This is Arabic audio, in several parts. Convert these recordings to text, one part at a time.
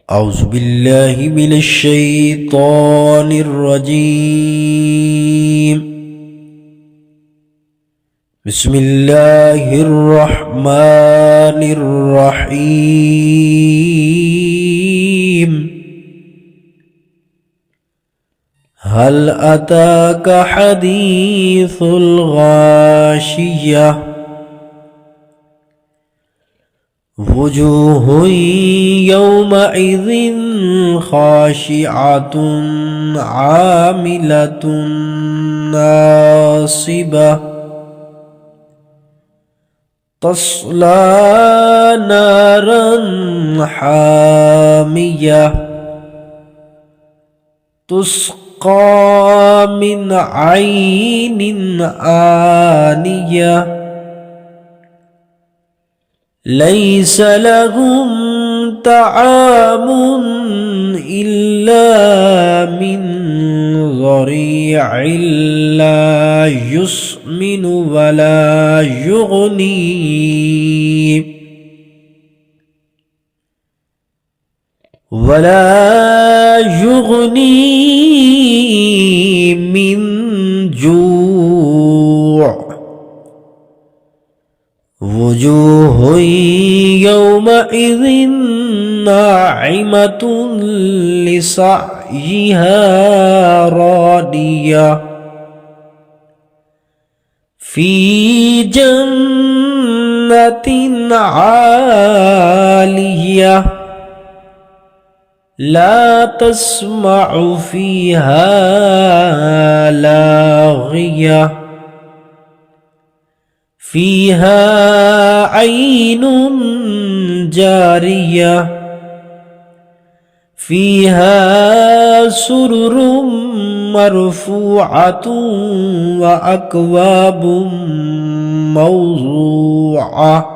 أعوذ بالله من الشيطان الرجيم. بسم الله الرحمن الرحيم. هل أتاك حديث الغاشية؟ وجوه يومئذ خاشعة عاملة ناصبة تصلى نارا حامية تسقى من عين آنية ليس لهم طعام إلا من ضريع لا يسمن ولا يغني من جوع. وجوه يومئذ ناعمة لسعيها راضية في جنة عالية لا تسمع فيها لاغية فيها عين جارية فيها سرر مرفوعة وأكواب موضوعة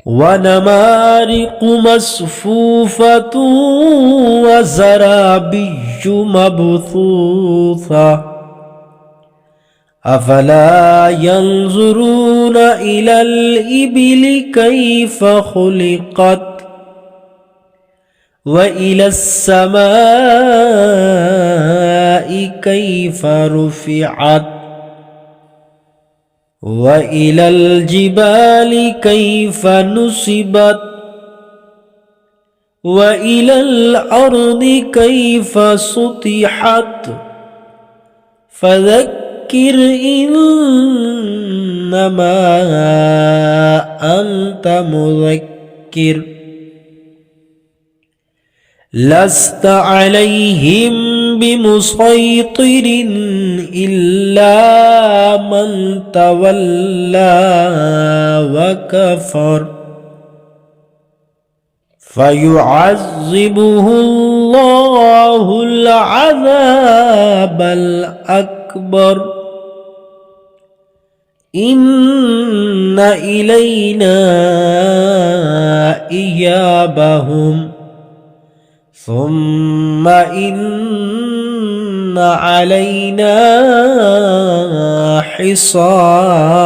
ونمارق مصفوفة وزرابي مبثوثة أفلا ينظرون إلى الإبل كيف خلقت وإلى السماء كيف رفعت وإلى الجبال كيف نصبت وإلى الأرض كيف سطحت فذكر إنما أنت مذكر لست عليهم بمسيطر إلا من تولى وكفر فيعذبه الله العذاب الأكبر إن إلينا إيابهم ثم إن علينا حسابهم.